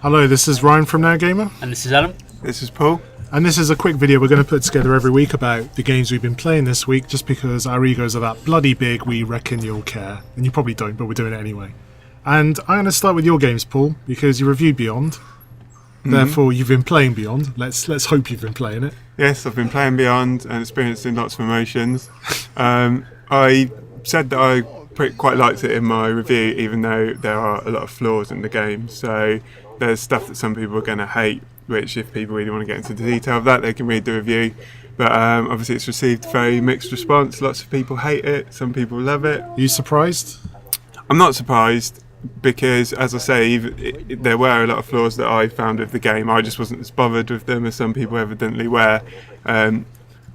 Hello, this is Ryan from NowGamer. And this is Adam. This is Paul. And this is a quick video we're going to put together every week about the games we've been playing this week, just because our egos are that bloody big, we reckon you'll care. And you probably don't, but we're doing it anyway. And I'm going to start with your games, Paul, because you reviewed Beyond. Therefore, you've been playing Beyond. Let's hope you've been playing it. Yes, I've been playing Beyond and experiencing lots of emotions. I said that I quite liked it in my review, even though there are a lot of flaws in the game. So there's stuff that some people are going to hate, which if people really want to get into the detail of that, they can read the review. But obviously it's received a very mixed response. Lots of people hate it, some people love it. Are you surprised? I'm not surprised, because as I say, there were a lot of flaws that I found with the game. I just wasn't as bothered with them as some people evidently were. I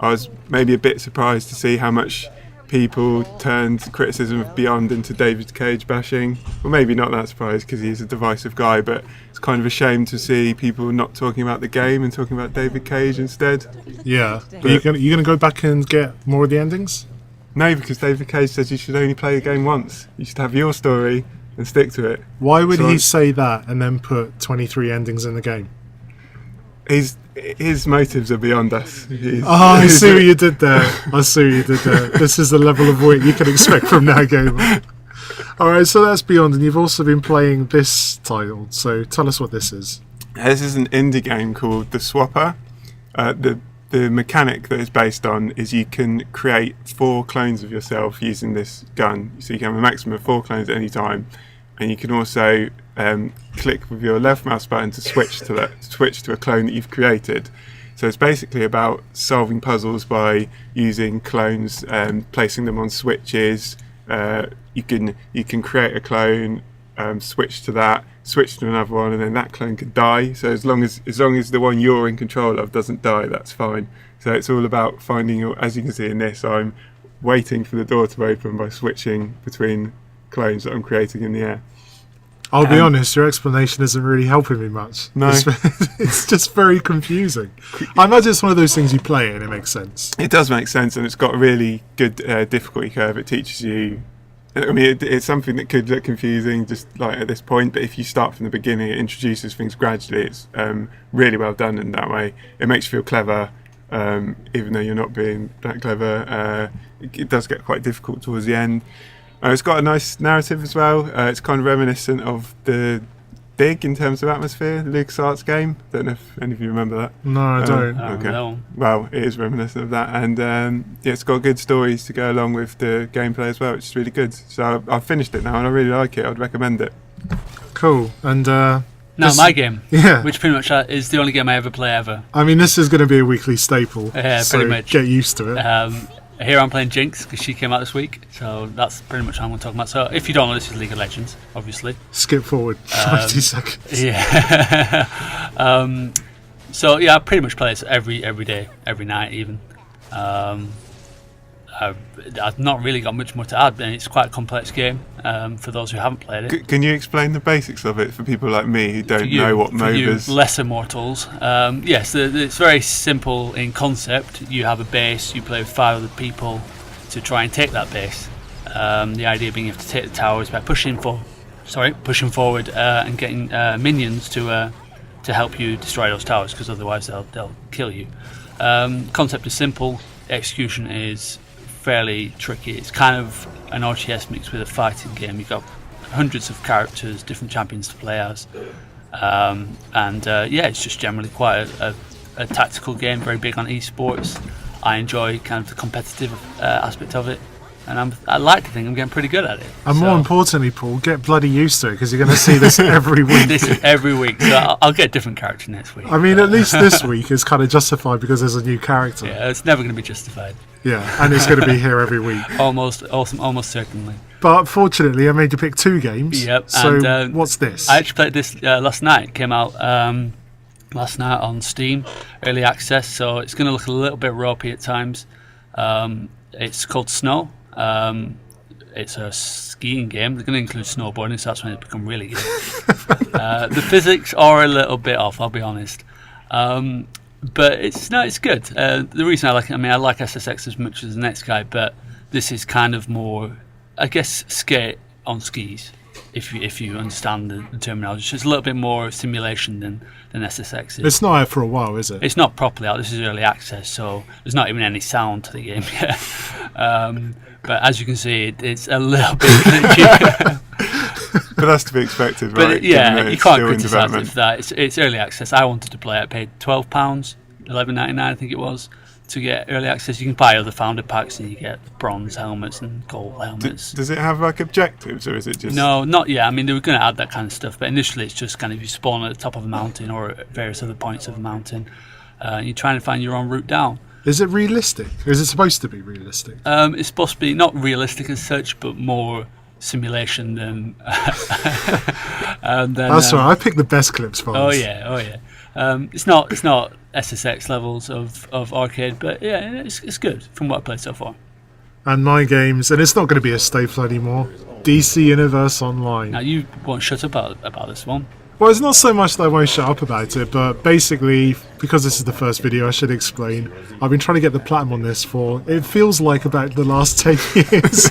was maybe a bit surprised to see how much people turned criticism of Beyond into David Cage bashing. Well, maybe not that surprised, because he's a divisive guy, but it's kind of a shame to see people not talking about the game and talking about David Cage instead. Yeah. Are you going to go back and get more of the endings? No, because David Cage says you should only play the game once. You should have your story and stick to it. Why would he say that and then put 23 endings in the game? His motives are beyond us. I see what you did there. This is the level of wit you can expect from NowGamer. Alright, so that's Beyond, and you've also been playing this title, so tell us what this is. This is an indie game called The Swapper. The mechanic that it's based on is you can create 4 clones of yourself using this gun. So you can have a maximum of 4 clones at any time, and you can also click with your left mouse button to switch to a clone that you've created. So it's basically about solving puzzles by using clones and placing them on switches. You can create a clone, switch to that, switch to another one, and then that clone could die. So as long as the one you're in control of doesn't die, that's fine. So it's all about finding as you can see in this, I'm waiting for the door to open by switching between clones that I'm creating in the air. I'll be honest, your explanation isn't really helping me much. No. It's just very confusing. I imagine it's one of those things you play and it makes sense. It does make sense, and it's got a really good difficulty curve. It teaches you, I mean, it's something that could look confusing just like at this point, but if you start from the beginning, it introduces things gradually. It's really well done in that way. It makes you feel clever, even though you're not being that clever. It does get quite difficult towards the end. It's got a nice narrative as well. It's kind of reminiscent of the Dig in terms of atmosphere, LucasArts game. Don't know if any of you remember that. No, I don't. Okay. No. Well, it is reminiscent of that, and yeah, it's got good stories to go along with the gameplay as well, which is really good. So I've finished it now, and I really like it. I'd recommend it. Cool. And now my game, yeah, which pretty much is the only game I ever play ever. I mean, this is going to be a weekly staple. Yeah, so pretty much. Get used to it. Here I'm playing Jinx because she came out this week, so that's pretty much what I'm going to talk about. So if you don't know, this is League of Legends, obviously. Skip forward 50 seconds. Yeah. So yeah, I pretty much play this every day, every night even. I've not really got much more to add, and it's quite a complex game for those who haven't played it. Can you explain the basics of it for people like me who don't know what MOBAs? For you lesser mortals, yes, it's very simple in concept. You have a base, you play with 5 other people to try and take that base. The idea being you have to take the towers by pushing forward and getting minions to help you destroy those towers, because otherwise they'll kill you. Concept is simple, execution is fairly tricky. It's kind of an RTS mixed with a fighting game. You've got hundreds of characters, different champions to play as, and yeah, it's just generally quite a tactical game, very big on esports. I enjoy kind of the competitive aspect of it, and I like to think I'm getting pretty good at it. And more importantly, Paul, get bloody used to it, because you're going to see this every week. This is every week, so I'll get a different character next week. I mean, at least this week is kind of justified because there's a new character. Yeah, it's never going to be justified. Yeah, and it's going to be here every week. Almost certainly. But fortunately, I made you pick 2 games. Yep. So and, what's this? I actually played this last night. It came out last night on Steam, early access. So it's going to look a little bit ropey at times. It's called Snow. It's a skiing game. They're going to include snowboarding, so that's when it become really good. The physics are a little bit off, I'll be honest. But it's good. The reason I like it, I like SSX as much as the next guy, but this is kind of more, I guess, skate on skis. if you understand the terminology. It's a little bit more simulation than SSX is. It's not out for a while, is it? It's not properly out. This is early access, so there's not even any sound to the game yet. But as you can see, it's a little bit glitchy. But that's to be expected, right? But yeah, you can't criticise it for that. It's early access. I wanted to play it. I paid £12, $11.99 I think it was, to get early access. You can buy other founder packs and you get bronze helmets and gold helmets. Does it have like objectives, or is it just... No, not yet. I mean, they were going to add that kind of stuff, but initially it's just kind of you spawn at the top of a mountain or at various other points of a mountain. You're trying to find your own route down. Is it realistic? Or is it supposed to be realistic? It's supposed to be not realistic as such, but more simulation than... That's right. I picked the best clips for Oh us. yeah. It's not SSX levels of arcade, but yeah, it's good from what I've played so far. And my games, and it's not going to be a staple anymore, DC Universe Online. Now you won't shut up about this one. Well, it's not so much that I won't shut up about it, but basically, because this is the first video, I should explain. I've been trying to get the platinum on this for, it feels like about the last 10 years,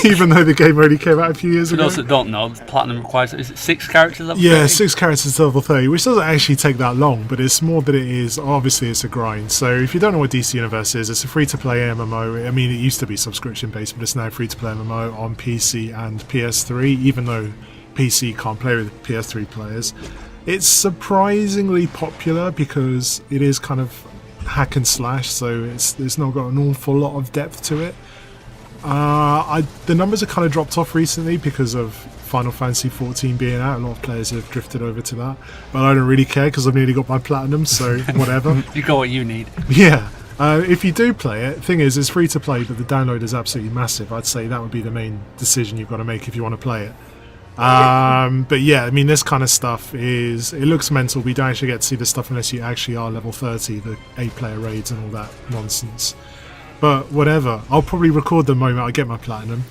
even though the game only came out a few years For ago. those that don't know, platinum requires, is it 6 characters level 30? Yeah, 6 characters to level 30, which doesn't actually take that long, but it's more that it is, obviously it's a grind. So if you don't know what DC Universe is, it's a free-to-play MMO. I mean, it used to be subscription-based, but it's now free-to-play MMO on PC and PS3, even though PC can't play with PS3 players. It's surprisingly popular because it is kind of hack and slash, so it's not got an awful lot of depth to it. The numbers have kind of dropped off recently because of Final Fantasy 14 being out. A lot of players have drifted over to that, but I don't really care because I've nearly got my platinum, so whatever. You got what you need. Yeah. If you do play it, thing is, it's free to play, but the download is absolutely massive. I'd say that would be the main decision you've got to make if you want to play it. But yeah, I mean, this kind of stuff it looks mental. We don't actually get to see this stuff unless you actually are level 30, the 8-player raids and all that nonsense. But whatever, I'll probably record the moment I get my platinum,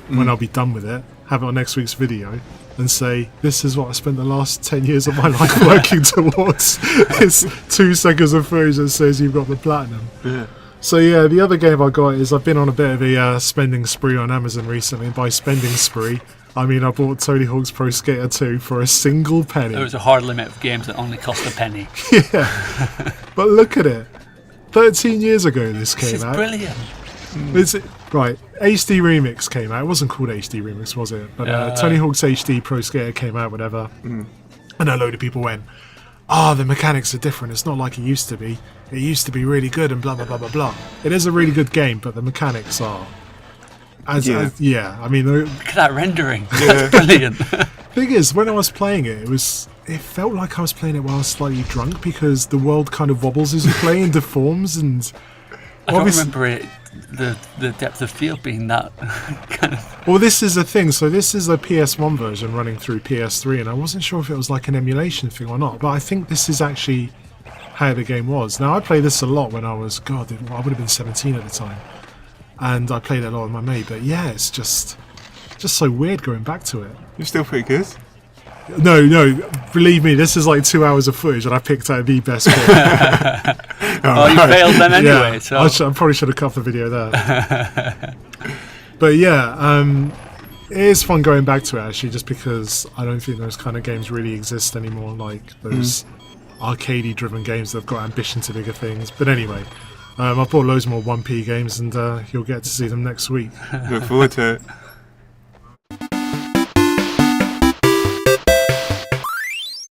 when I'll be done with it, have it on next week's video, and say, this is what I spent the last 10 years of my life working towards. It's 2 seconds of footage that says you've got the platinum. Yeah. So yeah, the other game I got is, I've been on a bit of a spending spree on Amazon recently, and by spending spree, I mean I bought Tony Hawk's Pro Skater 2 for a single penny. There was a hard limit of games that only cost a penny. Yeah, but look at it. 13 years ago this came This is out. brilliant. Right, HD Remix came out. It wasn't called HD Remix, was it? But Tony Hawk's HD Pro Skater came out, whatever. And a load of people went, the mechanics are different. It's not like it used to be. It used to be really good and blah, blah, blah, blah, blah. It is a really good game, but the mechanics are... I mean... Look at that rendering. That's brilliant. Thing is, when I was playing it, it felt like I was playing it while I was slightly drunk, because the world kind of wobbles as you play and deforms, and... I don't remember it, the depth of field being that kind of... Well, this is the thing. So this is a PS1 version running through PS3, and I wasn't sure if it was like an emulation thing or not, but I think this is actually how the game was. Now, I played this a lot when I was... I would have been 17 at the time. And I played it a lot with my mate, but yeah, it's just so weird going back to it. You're still pretty good. No, believe me, this is like 2 hours of footage and I picked out the best bit. You failed then anyway, so... I probably should have cut the video there. But yeah, it is fun going back to it actually, just because I don't think those kind of games really exist anymore, like those arcadey driven games that have got ambition to bigger things. But anyway, I've bought loads more 1p games and you'll get to see them next week. Look forward to it.